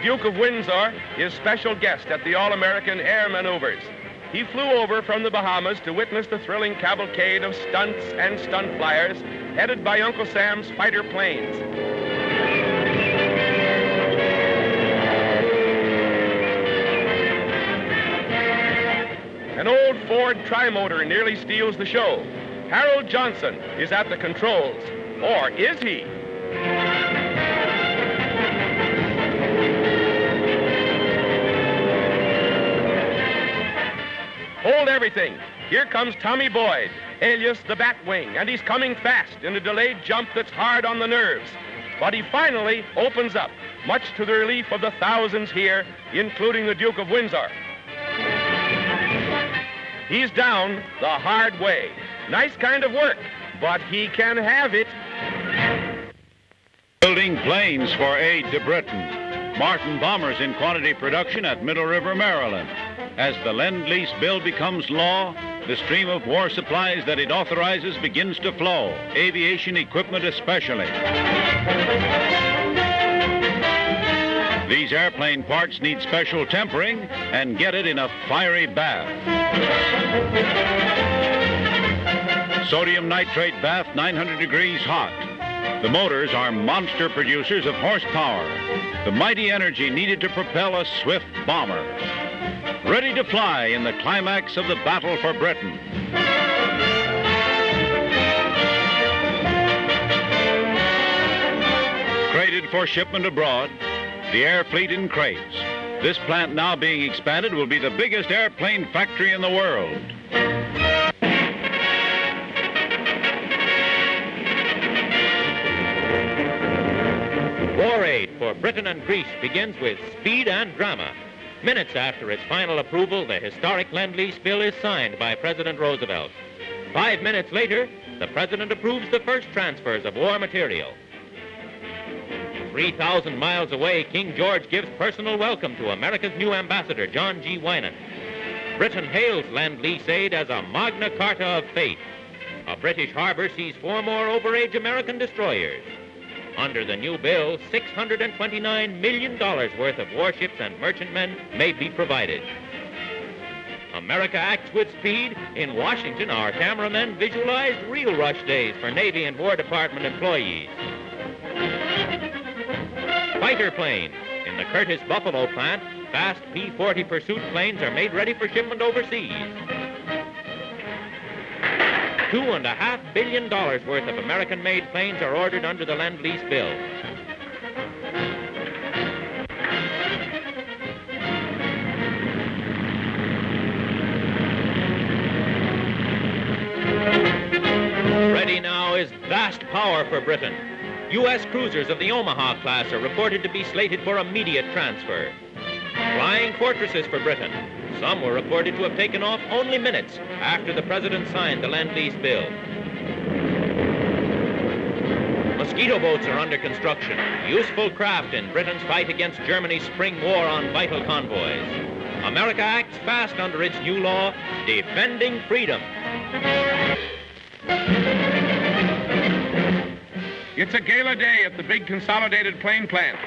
Duke of Windsor is special guest at the All-American Air Maneuvers. He flew over from the Bahamas to witness the thrilling cavalcade of stunts and stunt flyers headed by Uncle Sam's fighter planes. An old Ford tri-motor nearly steals the show. Harold Johnson is at the controls. Or is he? Hold everything. Here comes Tommy Boyd, alias the Batwing, and he's coming fast in a delayed jump that's hard on the nerves. But he finally opens up, much to the relief of the thousands here, including the Duke of Windsor. He's down the hard way. Nice kind of work, but he can have it. Building planes for aid to Britain. Martin bombers in quantity production at Middle River, Maryland. As the Lend-Lease bill becomes law, the stream of war supplies that it authorizes begins to flow, aviation equipment especially. These airplane parts need special tempering and get it in a fiery bath. Sodium nitrate bath, 900 degrees hot. The motors are monster producers of horsepower, the mighty energy needed to propel a swift bomber. Ready to fly in the climax of the battle for Britain. Crated for shipment abroad, the air fleet in crates. This plant now being expanded will be the biggest airplane factory in the world. War aid for Britain and Greece begins with speed and drama. Minutes after its final approval, the historic Lend-Lease bill is signed by President Roosevelt. 5 minutes later, the President approves the first transfers of war material. 3,000 miles away, King George gives personal welcome to America's new ambassador, John G. Winan. Britain hails Lend-Lease aid as a Magna Carta of fate. A British harbor sees 4 more overage American destroyers. Under the new bill, $629 million worth of warships and merchantmen may be provided. America acts with speed. In Washington, our cameramen visualized real rush days for Navy and War Department employees. Fighter planes. In the Curtiss Buffalo plant, fast P-40 pursuit planes are made ready for shipment overseas. $2.5 billion worth of American-made planes are ordered under the Lend-Lease bill. Ready now is vast power for Britain. U.S. cruisers of the Omaha class are reported to be slated for immediate transfer. Flying fortresses for Britain. Some were reported to have taken off only minutes after the President signed the Lend-Lease bill. Mosquito boats are under construction, useful craft in Britain's fight against Germany's spring war on vital convoys. America acts fast under its new law, defending freedom. It's a gala day at the big consolidated plane plant.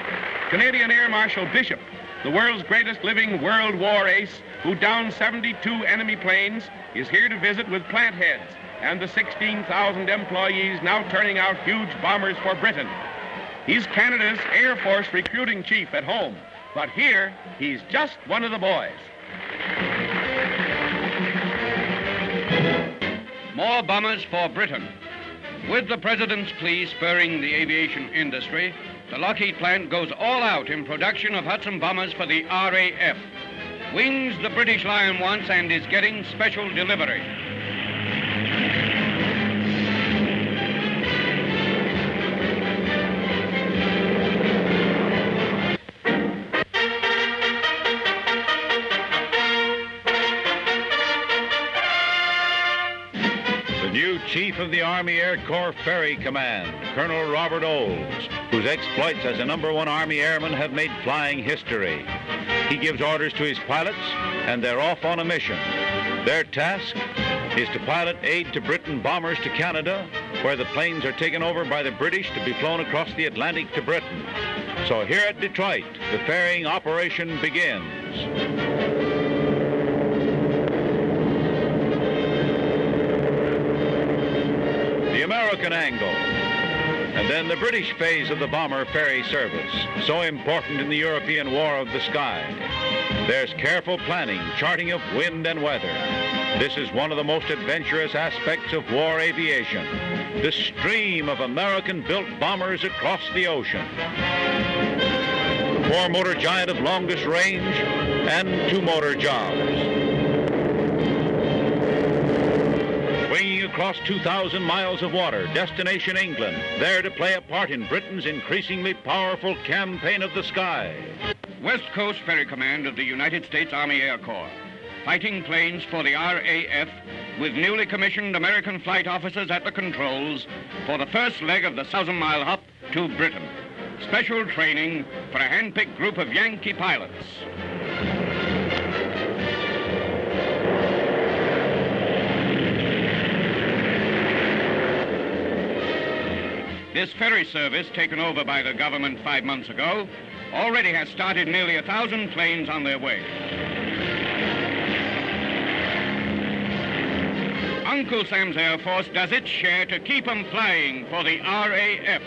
Canadian Air Marshal Bishop, the world's greatest living World War ace, who downed 72 enemy planes, is here to visit with plant heads and the 16,000 employees now turning out huge bombers for Britain. He's Canada's Air Force recruiting chief at home, but here he's just one of the boys. More bombers for Britain. With the President's plea spurring the aviation industry, the Lockheed plant goes all out in production of Hudson bombers for the RAF. Wings the British Lion wants and is getting special delivery. The new Chief of the Army Air Corps Ferry Command, Colonel Robert Olds, whose exploits as a #1 Army airman have made flying history. He gives orders to his pilots, and they're off on a mission. Their task is to pilot aid to Britain bombers to Canada, where the planes are taken over by the British to be flown across the Atlantic to Britain. So here at Detroit, the ferrying operation begins. The American angle, and then the British phase of the bomber ferry service, so important in the European War of the Sky. There's careful planning, charting of wind and weather. This is one of the most adventurous aspects of war aviation, the stream of American-built bombers across the ocean. Four-motor giant of longest range and two-motor jobs. Winging across 2,000 miles of water, destination England, there to play a part in Britain's increasingly powerful campaign of the sky. West Coast Ferry Command of the United States Army Air Corps. Fighting planes for the RAF with newly commissioned American flight officers at the controls for the first leg of the 1,000-mile hop to Britain. Special training for a hand-picked group of Yankee pilots. This ferry service, taken over by the government 5 months ago, already has started nearly 1,000 planes on their way. Uncle Sam's Air Force does its share to keep them flying for the RAF.